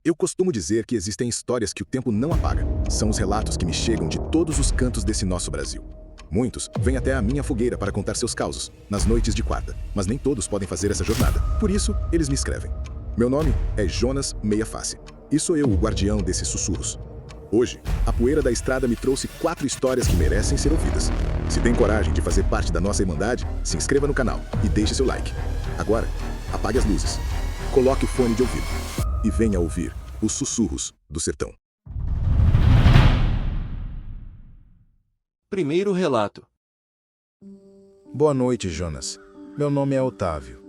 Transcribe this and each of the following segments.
Eu costumo dizer que existem histórias que o tempo não apaga. São os relatos que me chegam de todos os cantos desse nosso Brasil. Muitos vêm até a minha fogueira para contar seus causos, nas noites de quarta, mas nem todos podem fazer essa jornada. Por isso, eles me escrevem. Meu nome é Jonas Meia Face, e sou eu o guardião desses sussurros. Hoje, a poeira da estrada me trouxe 4 histórias que merecem ser ouvidas. Se tem coragem de fazer parte da nossa irmandade, se inscreva no canal e deixe seu like. Agora, apague as luzes, coloque o fone de ouvido e venha ouvir os sussurros do sertão. Primeiro relato. Boa noite, Jonas. Meu nome é Otávio.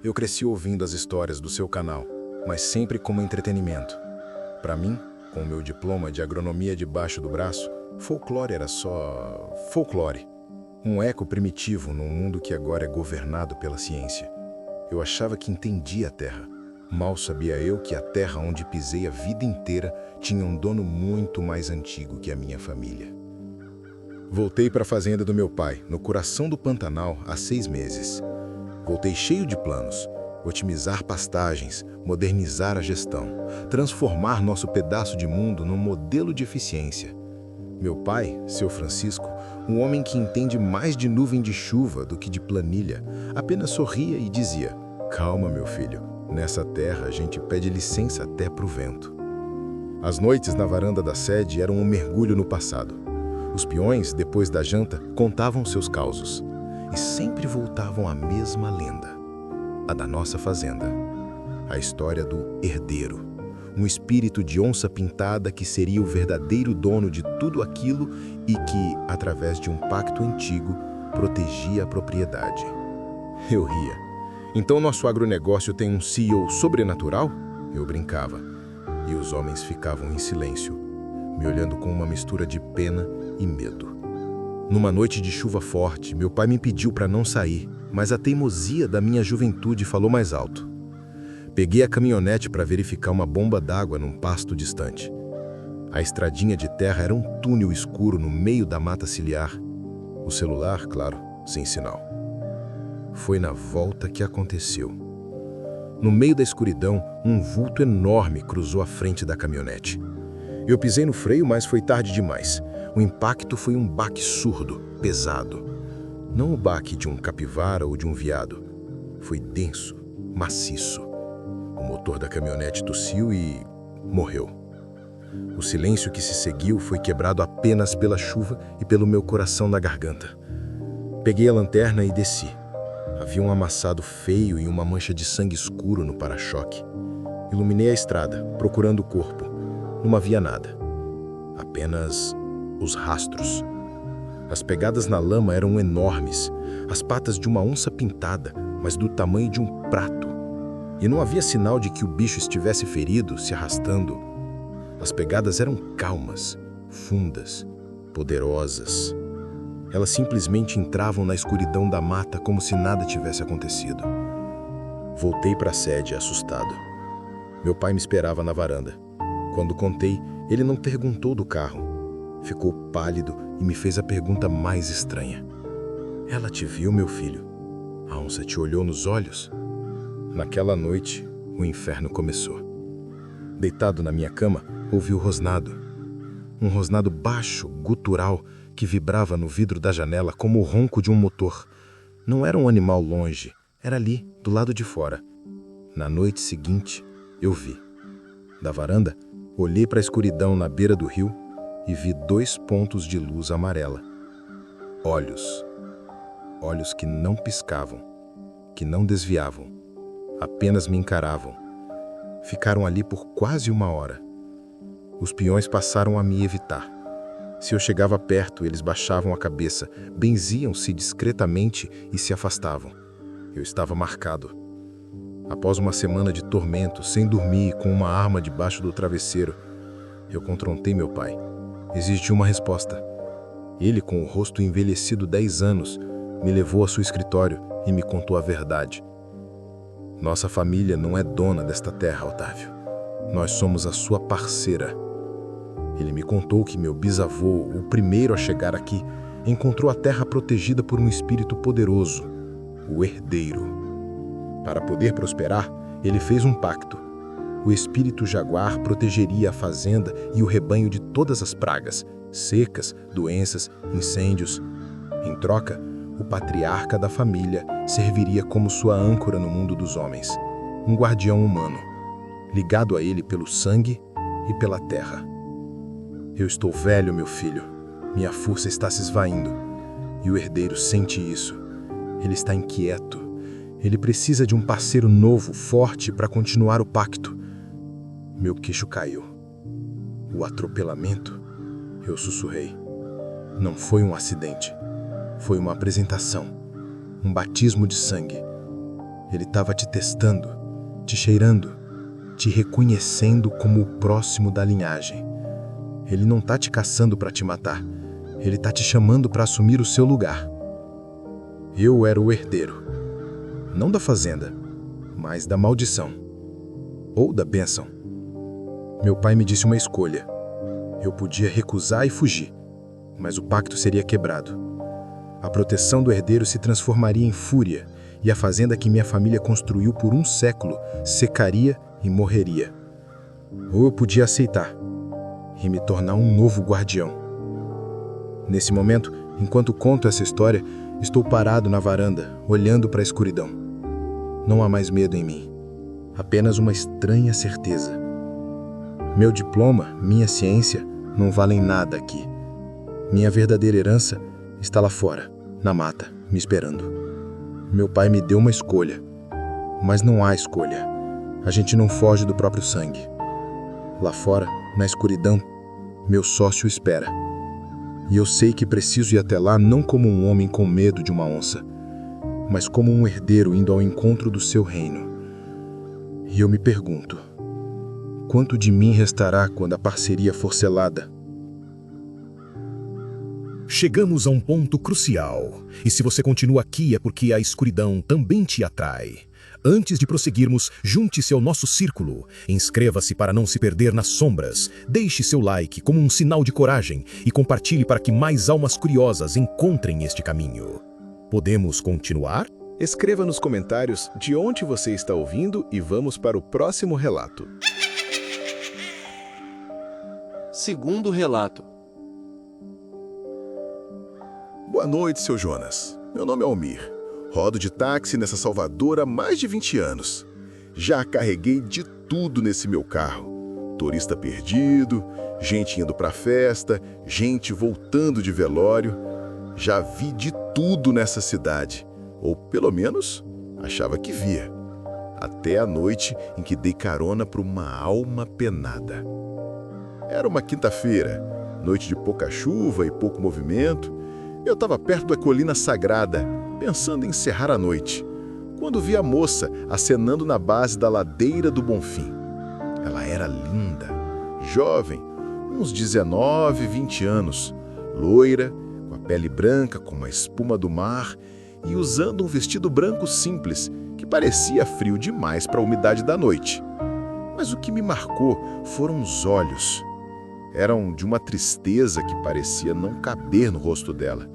Eu cresci ouvindo as histórias do seu canal, mas sempre como entretenimento. Para mim, com o meu diploma de agronomia debaixo do braço, folclore era só folclore. Um eco primitivo num mundo que agora é governado pela ciência. Eu achava que entendia a terra. Mal sabia eu que a terra onde pisei a vida inteira tinha um dono muito mais antigo que a minha família. Voltei para a fazenda do meu pai, no coração do Pantanal, há 6 meses. Voltei cheio de planos: otimizar pastagens, modernizar a gestão, transformar nosso pedaço de mundo num modelo de eficiência. Meu pai, seu Francisco, um homem que entende mais de nuvem de chuva do que de planilha, apenas sorria e dizia: "Calma, meu filho, nessa terra a gente pede licença até pro vento." As noites na varanda da sede eram um mergulho no passado. Os peões, depois da janta, contavam seus causos. E sempre voltavam à mesma lenda, a da nossa fazenda. A história do herdeiro, um espírito de onça pintada que seria o verdadeiro dono de tudo aquilo e que, através de um pacto antigo, protegia a propriedade. Eu ria. Então nosso agronegócio tem um CEO sobrenatural? Eu brincava. E os homens ficavam em silêncio, me olhando com uma mistura de pena e medo. Numa noite de chuva forte, meu pai me pediu para não sair, mas a teimosia da minha juventude falou mais alto. Peguei a caminhonete para verificar uma bomba d'água num pasto distante. A estradinha de terra era um túnel escuro no meio da mata ciliar. O celular, claro, sem sinal. Foi na volta que aconteceu. No meio da escuridão, um vulto enorme cruzou a frente da caminhonete. Eu pisei no freio, mas foi tarde demais. O impacto foi um baque surdo, pesado. Não o baque de um capivara ou de um veado. Foi denso, maciço. O motor da caminhonete tossiu e morreu. O silêncio que se seguiu foi quebrado apenas pela chuva e pelo meu coração na garganta. Peguei a lanterna e desci. Havia um amassado feio e uma mancha de sangue escuro no para-choque. Iluminei a estrada, procurando o corpo. Não havia nada. Apenas os rastros. As pegadas na lama eram enormes, as patas de uma onça pintada, mas do tamanho de um prato. E não havia sinal de que o bicho estivesse ferido, se arrastando. As pegadas eram calmas, fundas, poderosas. Elas simplesmente entravam na escuridão da mata como se nada tivesse acontecido. Voltei para a sede, assustado. Meu pai me esperava na varanda. Quando contei, ele não perguntou do carro. Ficou pálido e me fez a pergunta mais estranha. "Ela te viu, meu filho? A onça te olhou nos olhos?" Naquela noite, o inferno começou. Deitado na minha cama, ouvi o rosnado. Um rosnado baixo, gutural, que vibrava no vidro da janela como o ronco de um motor. Não era um animal longe, era ali, do lado de fora. Na noite seguinte, eu vi. Da varanda, olhei para a escuridão na beira do rio e vi 2 pontos de luz amarela. Olhos. Olhos que não piscavam, que não desviavam, apenas me encaravam. Ficaram ali por quase 1 hora. Os peões passaram a me evitar. Se eu chegava perto, eles baixavam a cabeça, benziam-se discretamente e se afastavam. Eu estava marcado. Após uma semana de tormento, sem dormir e com uma arma debaixo do travesseiro, eu confrontei meu pai. Exigiu uma resposta. Ele, com o rosto envelhecido 10 anos, me levou a seu escritório e me contou a verdade. Nossa família não é dona desta terra, Otávio. Nós somos a sua parceira. Ele me contou que meu bisavô, o primeiro a chegar aqui, encontrou a terra protegida por um espírito poderoso, o herdeiro. Para poder prosperar, ele fez um pacto. O espírito jaguar protegeria a fazenda e o rebanho de todas as pragas, secas, doenças, incêndios. Em troca, o patriarca da família serviria como sua âncora no mundo dos homens, um guardião humano, ligado a ele pelo sangue e pela terra. Eu estou velho, meu filho. Minha força está se esvaindo. E o herdeiro sente isso. Ele está inquieto. Ele precisa de um parceiro novo, forte, para continuar o pacto. Meu queixo caiu. O atropelamento? Eu sussurrei. Não foi um acidente. Foi uma apresentação. Um batismo de sangue. Ele estava te testando, te cheirando, te reconhecendo como o próximo da linhagem. Ele não está te caçando para te matar. Ele está te chamando para assumir o seu lugar. Eu era o herdeiro. Não da fazenda, mas da maldição. Ou da bênção. Meu pai me disse uma escolha. Eu podia recusar e fugir, mas o pacto seria quebrado. A proteção do herdeiro se transformaria em fúria, e a fazenda que minha família construiu por um século secaria e morreria. Ou eu podia aceitar e me tornar um novo guardião. Nesse momento, enquanto conto essa história, estou parado na varanda, olhando para a escuridão. Não há mais medo em mim, apenas uma estranha certeza. Meu diploma, minha ciência, não valem nada aqui. Minha verdadeira herança está lá fora, na mata, me esperando. Meu pai me deu uma escolha, mas não há escolha. A gente não foge do próprio sangue. Lá fora, na escuridão, meu sócio espera. E eu sei que preciso ir até lá não como um homem com medo de uma onça, mas como um herdeiro indo ao encontro do seu reino. E eu me pergunto, quanto de mim restará quando a parceria for selada? Chegamos a um ponto crucial, e se você continua aqui é porque a escuridão também te atrai. Antes de prosseguirmos, junte-se ao nosso círculo, inscreva-se para não se perder nas sombras, deixe seu like como um sinal de coragem e compartilhe para que mais almas curiosas encontrem este caminho. Podemos continuar? Escreva nos comentários de onde você está ouvindo e vamos para o próximo relato. Segundo relato. Boa noite, seu Jonas. Meu nome é Almir. Rodo de táxi nessa Salvador há mais de 20 anos. Já carreguei de tudo nesse meu carro. Turista perdido, gente indo pra festa, gente voltando de velório. Já vi de tudo nessa cidade. Ou pelo menos, achava que via. Até a noite em que dei carona para uma alma penada. Era uma quinta-feira, noite de pouca chuva e pouco movimento. Eu estava perto da colina sagrada, pensando em encerrar a noite, quando vi a moça acenando na base da ladeira do Bonfim. Ela era linda, jovem, uns 19, 20 anos, loira, com a pele branca como a espuma do mar e usando um vestido branco simples que parecia frio demais para a umidade da noite. Mas o que me marcou foram os olhos. Eram de uma tristeza que parecia não caber no rosto dela.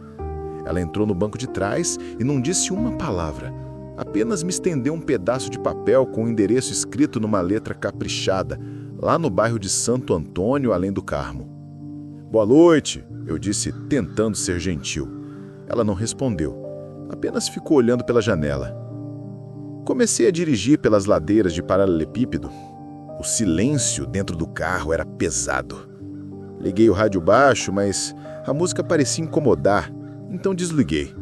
Ela entrou no banco de trás e não disse uma palavra. Apenas me estendeu um pedaço de papel com o endereço escrito numa letra caprichada, lá no bairro de Santo Antônio, além do Carmo. Boa noite, eu disse, tentando ser gentil. Ela não respondeu, apenas ficou olhando pela janela. Comecei a dirigir pelas ladeiras de paralelepípedo. O silêncio dentro do carro era pesado. Liguei o rádio baixo, mas a música parecia incomodar, então desliguei.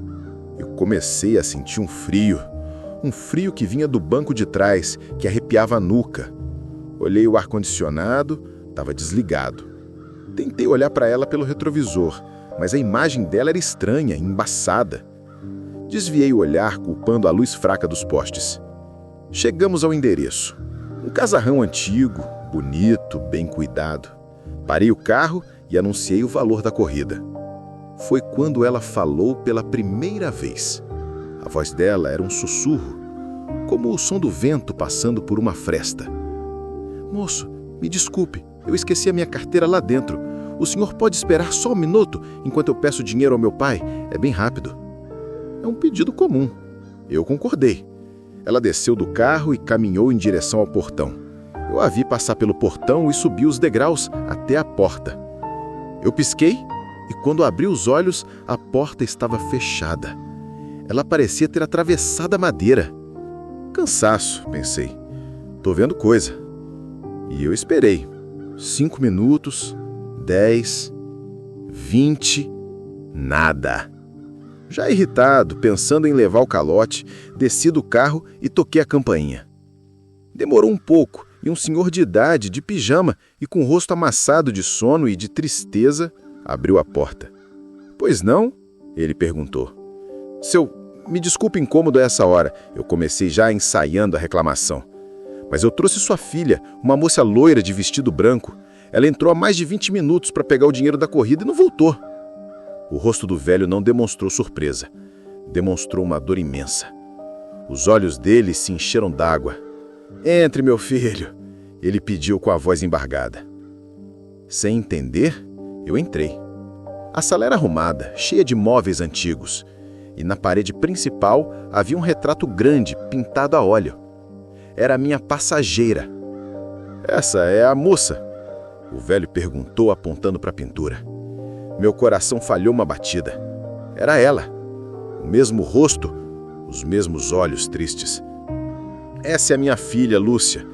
Eu comecei a sentir um frio que vinha do banco de trás, que arrepiava a nuca. Olhei o ar-condicionado, estava desligado. Tentei olhar para ela pelo retrovisor, mas a imagem dela era estranha, embaçada. Desviei o olhar, culpando a luz fraca dos postes. Chegamos ao endereço. Um casarrão antigo, bonito, bem cuidado. Parei o carro e anunciei o valor da corrida. Foi quando ela falou pela primeira vez. A voz dela era um sussurro, como o som do vento passando por uma fresta. Moço, me desculpe, eu esqueci a minha carteira lá dentro. O senhor pode esperar só um minuto enquanto eu peço dinheiro ao meu pai? É bem rápido. É um pedido comum. Eu concordei. Ela desceu do carro e caminhou em direção ao portão. Eu a vi passar pelo portão e subir os degraus até a porta. Eu pisquei e, quando abri os olhos, a porta estava fechada. Ela parecia ter atravessado a madeira. Cansaço, pensei. Tô vendo coisa. E eu esperei. 5 minutos, 10, 20, nada. Já irritado, pensando em levar o calote, desci do carro e toquei a campainha. Demorou um pouco e um senhor de idade, de pijama e com o rosto amassado de sono e de tristeza, abriu a porta. "Pois não?" ele perguntou. Me desculpe o incômodo a essa hora." Eu comecei já ensaiando a reclamação. "Mas eu trouxe sua filha, uma moça loira de vestido branco. Ela entrou há mais de 20 minutos para pegar o dinheiro da corrida e não voltou." O rosto do velho não demonstrou surpresa. Demonstrou uma dor imensa. Os olhos dele se encheram d'água. "Entre, meu filho," ele pediu com a voz embargada. Sem entender, eu entrei. A sala era arrumada, cheia de móveis antigos. E na parede principal havia um retrato grande, pintado a óleo. Era a minha passageira. "Essa é a moça?" o velho perguntou, apontando para a pintura. Meu coração falhou uma batida. Era ela. O mesmo rosto, os mesmos olhos tristes. "Essa é a minha filha, Lúcia,"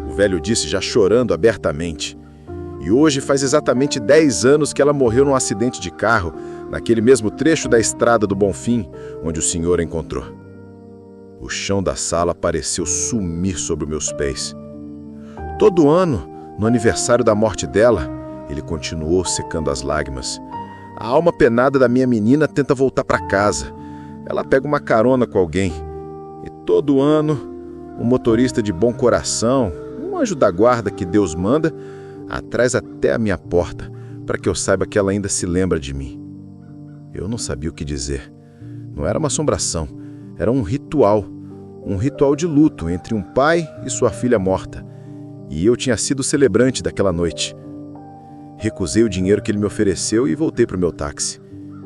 o velho disse, já chorando abertamente. "E hoje faz exatamente 10 anos que ela morreu num acidente de carro, naquele mesmo trecho da estrada do Bonfim, onde o senhor a encontrou." O chão da sala pareceu sumir sobre meus pés. Todo ano, no aniversário da morte dela, ele continuou secando as lágrimas. "A alma penada da minha menina tenta voltar para casa. Ela pega uma carona com alguém. E todo ano, um motorista de bom coração, um anjo da guarda que Deus manda, atrás até a minha porta, para que eu saiba que ela ainda se lembra de mim." Eu não sabia o que dizer. Não era uma assombração, era um ritual de luto entre um pai e sua filha morta. E eu tinha sido o celebrante daquela noite. Recusei o dinheiro que ele me ofereceu e voltei para o meu táxi,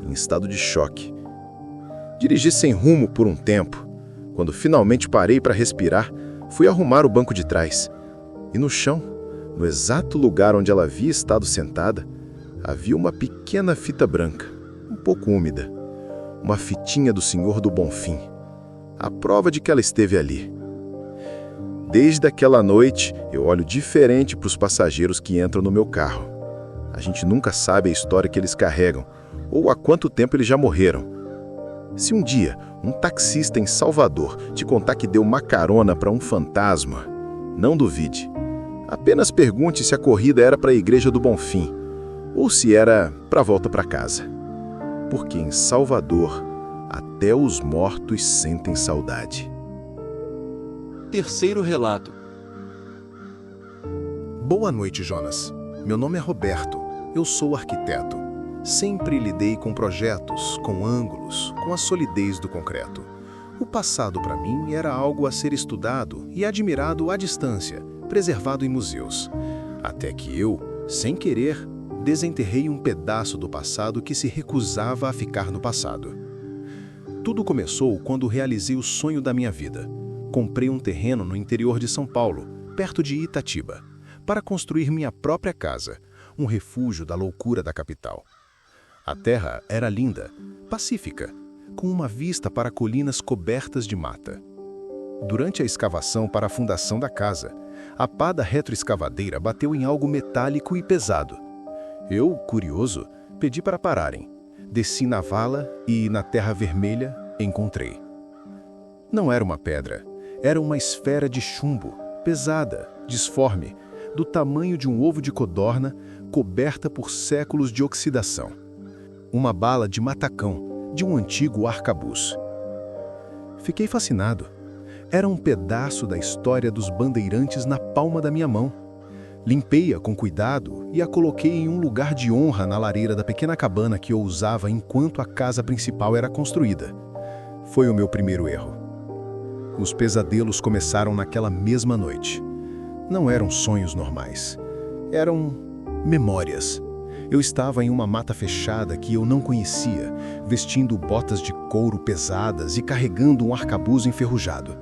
em estado de choque. Dirigi sem rumo por um tempo. Quando finalmente parei para respirar, fui arrumar o banco de trás. E no chão, no exato lugar onde ela havia estado sentada, havia uma pequena fita branca, um pouco úmida. Uma fitinha do Senhor do Bonfim. A prova de que ela esteve ali. Desde aquela noite, eu olho diferente para os passageiros que entram no meu carro. A gente nunca sabe a história que eles carregam, ou há quanto tempo eles já morreram. Se um dia um taxista em Salvador te contar que deu uma carona para um fantasma, não duvide. Apenas pergunte se a corrida era para a Igreja do Bonfim, ou se era para a volta para casa. Porque em Salvador, até os mortos sentem saudade. Terceiro relato. Boa noite, Jonas. Meu nome é Roberto. Eu sou arquiteto. Sempre lidei com projetos, com ângulos, com a solidez do concreto. O passado, para mim, era algo a ser estudado e admirado à distância, preservado em museus. Até que eu, sem querer, desenterrei um pedaço do passado que se recusava a ficar no passado. Tudo começou quando realizei o sonho da minha vida. Comprei um terreno no interior de São Paulo, perto de Itatiba, para construir minha própria casa, um refúgio da loucura da capital. A terra era linda, pacífica, com uma vista para colinas cobertas de mata. Durante a escavação para a fundação da casa, a pá da retroescavadeira bateu em algo metálico e pesado. Eu, curioso, pedi para pararem. Desci na vala e, na terra vermelha, encontrei. Não era uma pedra, era uma esfera de chumbo, pesada, disforme, do tamanho de um ovo de codorna, coberta por séculos de oxidação. Uma bala de matacão, de um antigo arcabuz. Fiquei fascinado. Era um pedaço da história dos bandeirantes na palma da minha mão. Limpei-a com cuidado e a coloquei em um lugar de honra na lareira da pequena cabana que eu usava enquanto a casa principal era construída. Foi o meu primeiro erro. Os pesadelos começaram naquela mesma noite. Não eram sonhos normais. Eram memórias. Eu estava em uma mata fechada que eu não conhecia, vestindo botas de couro pesadas e carregando um arcabuz enferrujado.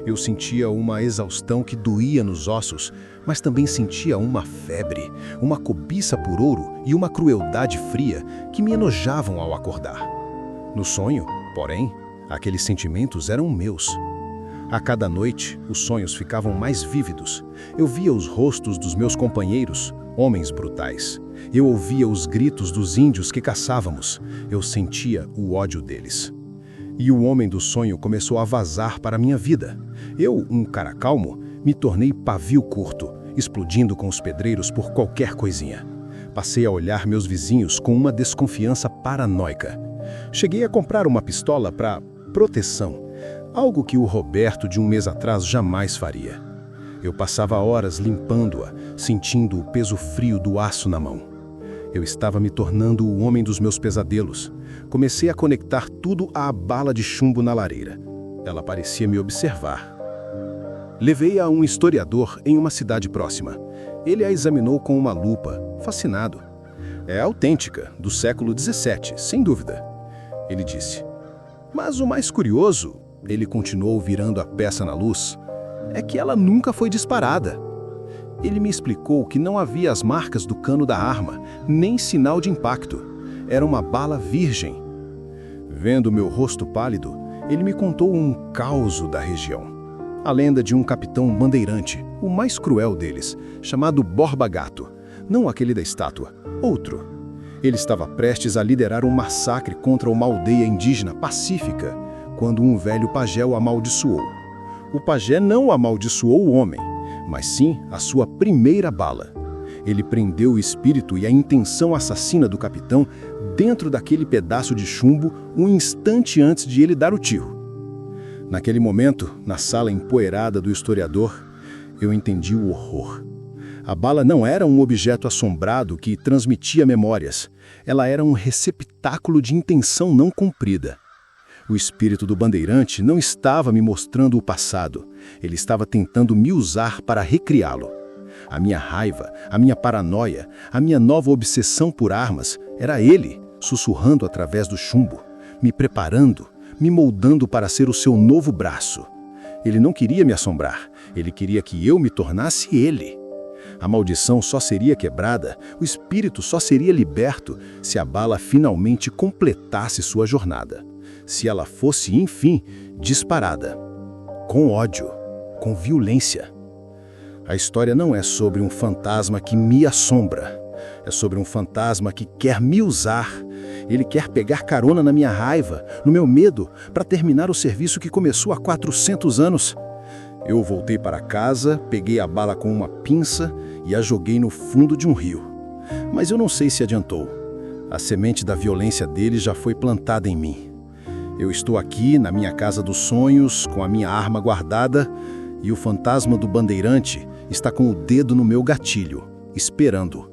Eu sentia uma exaustão que doía nos ossos, mas também sentia uma febre, uma cobiça por ouro e uma crueldade fria que me enojavam ao acordar. No sonho, porém, aqueles sentimentos eram meus. A cada noite, os sonhos ficavam mais vívidos. Eu via os rostos dos meus companheiros, homens brutais. Eu ouvia os gritos dos índios que caçávamos. Eu sentia o ódio deles. E o homem do sonho começou a vazar para a minha vida. Eu, um cara calmo, me tornei pavio curto, explodindo com os pedreiros por qualquer coisinha. Passei a olhar meus vizinhos com uma desconfiança paranoica. Cheguei a comprar uma pistola para proteção, algo que o Roberto de um mês atrás jamais faria. Eu passava horas limpando-a, sentindo o peso frio do aço na mão. Eu estava me tornando o homem dos meus pesadelos. Comecei a conectar tudo à bala de chumbo na lareira. Ela parecia me observar. Levei-a a um historiador em uma cidade próxima. Ele a examinou com uma lupa, fascinado. É autêntica, do século XVII, sem dúvida. Ele disse. Mas o mais curioso, ele continuou virando a peça na luz, é que ela nunca foi disparada. Ele me explicou que não havia as marcas do cano da arma, nem sinal de impacto. Era uma bala virgem. Vendo meu rosto pálido, ele me contou um causo da região. A lenda de um capitão bandeirante, o mais cruel deles, chamado Borba Gato. Não aquele da estátua, outro. Ele estava prestes a liderar um massacre contra uma aldeia indígena pacífica, quando um velho pajé o amaldiçoou. O pajé não amaldiçoou o homem, mas sim a sua primeira bala. Ele prendeu o espírito e a intenção assassina do capitão dentro daquele pedaço de chumbo um instante antes de ele dar o tiro. Naquele momento, na sala empoeirada do historiador, eu entendi o horror. A bala não era um objeto assombrado que transmitia memórias. Ela era um receptáculo de intenção não cumprida. O espírito do bandeirante não estava me mostrando o passado. Ele estava tentando me usar para recriá-lo. A minha raiva, a minha paranoia, a minha nova obsessão por armas, era ele, sussurrando através do chumbo, me preparando, me moldando para ser o seu novo braço. Ele não queria me assombrar, ele queria que eu me tornasse ele. A maldição só seria quebrada, o espírito só seria liberto se a bala finalmente completasse sua jornada. Se ela fosse, enfim, disparada. Com ódio, com violência. A história não é sobre um fantasma que me assombra. É sobre um fantasma que quer me usar. Ele quer pegar carona na minha raiva, no meu medo, para terminar o serviço que começou há 400 anos. Eu voltei para casa, peguei a bala com uma pinça e a joguei no fundo de um rio. Mas eu não sei se adiantou. A semente da violência dele já foi plantada em mim. Eu estou aqui, na minha casa dos sonhos, com a minha arma guardada, e o fantasma do bandeirante está com o dedo no meu gatilho, esperando.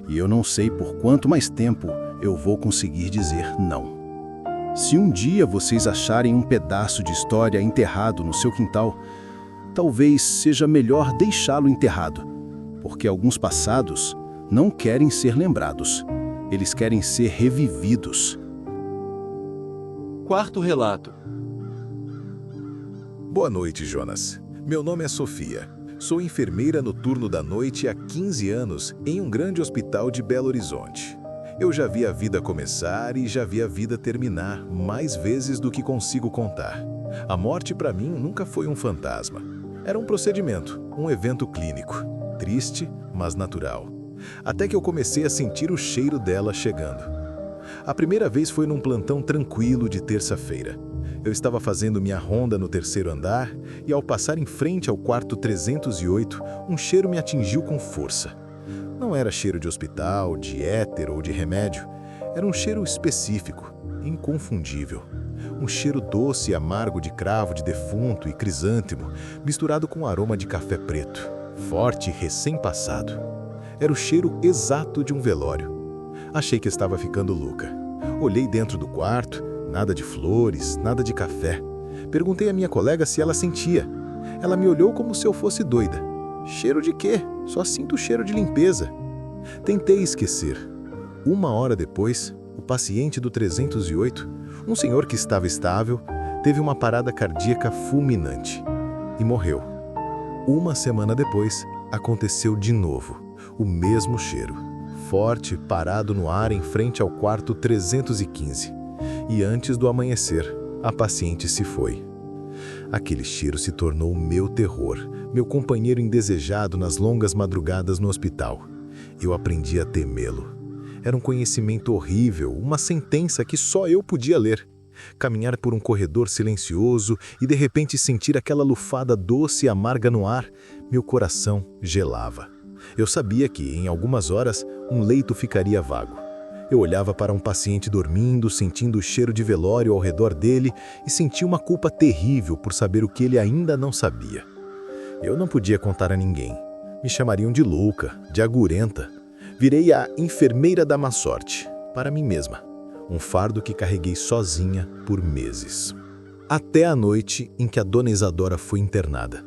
E eu não sei por quanto mais tempo eu vou conseguir dizer não. Se um dia vocês acharem um pedaço de história enterrado no seu quintal, talvez seja melhor deixá-lo enterrado, porque alguns passados não querem ser lembrados, eles querem ser revividos. Quarto relato. Boa noite, Jonas. Meu nome é Sofia. Sou enfermeira no turno da noite há 15 anos em um grande hospital de Belo Horizonte. Eu já vi a vida começar e já vi a vida terminar mais vezes do que consigo contar. A morte para mim nunca foi um fantasma. Era um procedimento, um evento clínico. Triste, mas natural. Até que eu comecei a sentir o cheiro dela chegando. A primeira vez foi num plantão tranquilo de terça-feira. Eu estava fazendo minha ronda no terceiro andar e, ao passar em frente ao quarto 308, um cheiro me atingiu com força. Não era cheiro de hospital, de éter ou de remédio. Era um cheiro específico, inconfundível. Um cheiro doce e amargo de cravo de defunto e crisântemo, misturado com aroma de café preto, forte e recém-passado. Era o cheiro exato de um velório. Achei que estava ficando louca. Olhei dentro do quarto, nada de flores, nada de café. Perguntei à minha colega se ela sentia. Ela me olhou como se eu fosse doida. Cheiro de quê? Só sinto cheiro de limpeza. Tentei esquecer. 1 hora depois, o paciente do 308, um senhor que estava estável, teve uma parada cardíaca fulminante. e morreu. Uma semana depois, aconteceu de novo. O mesmo cheiro, forte, parado no ar em frente ao quarto 315. E antes do amanhecer, a paciente se foi. Aquele cheiro se tornou meu terror, meu companheiro indesejado nas longas madrugadas no hospital. Eu aprendi a temê-lo. Era um conhecimento horrível, uma sentença que só eu podia ler. Caminhar por um corredor silencioso e de repente sentir aquela lufada doce e amarga no ar, meu coração gelava. Eu sabia que, em algumas horas, um leito ficaria vago. Eu olhava para um paciente dormindo, sentindo o cheiro de velório ao redor dele e sentia uma culpa terrível por saber o que ele ainda não sabia. Eu não podia contar a ninguém. Me chamariam de louca, de agurenta. Virei a enfermeira da má sorte, para mim mesma. Um fardo que carreguei sozinha por meses. Até a noite em que a dona Isadora foi internada.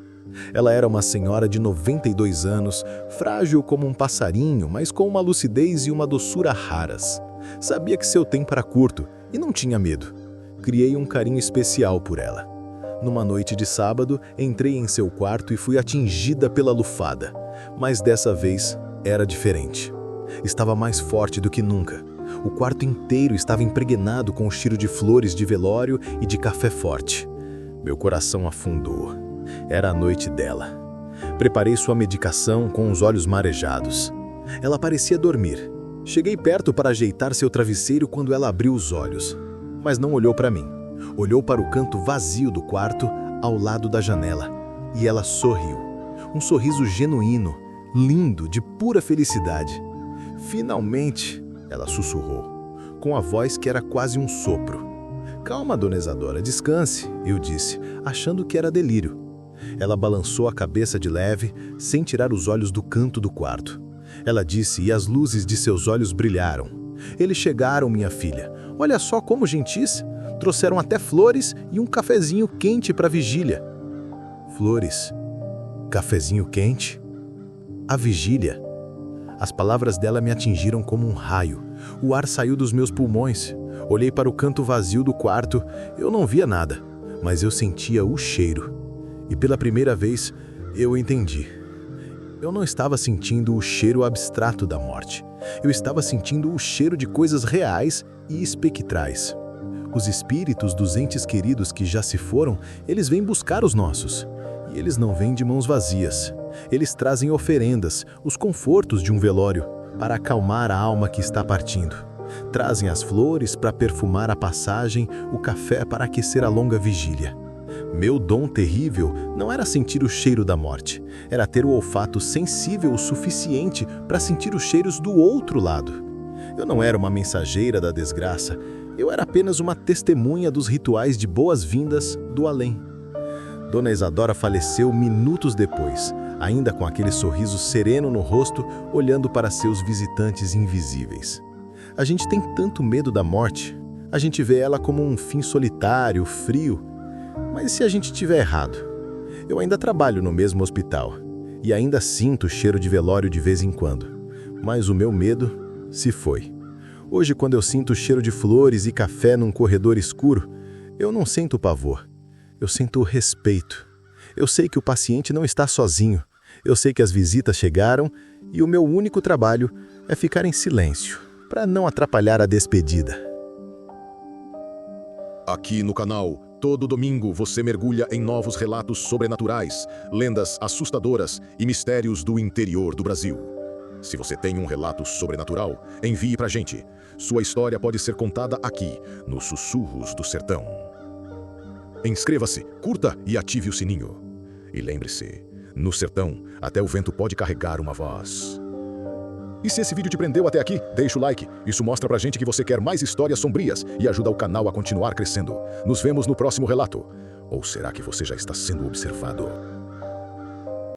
Ela era uma senhora de 92 anos, frágil como um passarinho, mas com uma lucidez e uma doçura raras. Sabia que seu tempo era curto e não tinha medo. Criei um carinho especial por ela. Numa noite de sábado, entrei em seu quarto e fui atingida pela lufada. Mas dessa vez era diferente. Estava mais forte do que nunca. O quarto inteiro estava impregnado com o cheiro de flores de velório e de café forte. Meu coração afundou. Era a noite dela. Preparei sua medicação com os olhos marejados. Ela parecia dormir. Cheguei perto para ajeitar seu travesseiro quando ela abriu os olhos. Mas não olhou para mim. Olhou para o canto vazio do quarto, ao lado da janela. E ela sorriu. Um sorriso genuíno, lindo, de pura felicidade. Finalmente, ela sussurrou, com a voz que era quase um sopro. Calma, dona Isadora, descanse, eu disse, achando que era delírio. Ela balançou a cabeça de leve, sem tirar os olhos do canto do quarto. Ela disse e as luzes de seus olhos brilharam. Eles chegaram, minha filha. Olha só como gentis. Trouxeram até flores e um cafezinho quente para a vigília. Flores? Cafezinho quente? A vigília? As palavras dela me atingiram como um raio. O ar saiu dos meus pulmões. Olhei para o canto vazio do quarto. Eu não via nada, mas eu sentia o cheiro. E pela primeira vez, eu entendi. Eu não estava sentindo o cheiro abstrato da morte. Eu estava sentindo o cheiro de coisas reais e espectrais. Os espíritos dos entes queridos que já se foram, eles vêm buscar os nossos. E eles não vêm de mãos vazias. Eles trazem oferendas, os confortos de um velório, para acalmar a alma que está partindo. Trazem as flores para perfumar a passagem, o café para aquecer a longa vigília. Meu dom terrível não era sentir o cheiro da morte, era ter o olfato sensível o suficiente para sentir os cheiros do outro lado. Eu não era uma mensageira da desgraça, eu era apenas uma testemunha dos rituais de boas-vindas do além. Dona Isadora faleceu minutos depois, ainda com aquele sorriso sereno no rosto, olhando para seus visitantes invisíveis. A gente tem tanto medo da morte, a gente vê ela como um fim solitário, frio. Mas se a gente estiver errado? Eu ainda trabalho no mesmo hospital e ainda sinto o cheiro de velório de vez em quando. Mas o meu medo se foi. Hoje, quando eu sinto o cheiro de flores e café num corredor escuro, eu não sinto pavor. Eu sinto respeito. Eu sei que o paciente não está sozinho. Eu sei que as visitas chegaram e o meu único trabalho é ficar em silêncio, para não atrapalhar a despedida. Aqui no canal, todo domingo você mergulha em novos relatos sobrenaturais, lendas assustadoras e mistérios do interior do Brasil. Se você tem um relato sobrenatural, envie pra gente. Sua história pode ser contada aqui, nos Sussurros do Sertão. Inscreva-se, curta e ative o sininho. E lembre-se, no sertão, até o vento pode carregar uma voz. E se esse vídeo te prendeu até aqui, deixa o like. Isso mostra pra gente que você quer mais histórias sombrias e ajuda o canal a continuar crescendo. Nos vemos no próximo relato. Ou será que você já está sendo observado?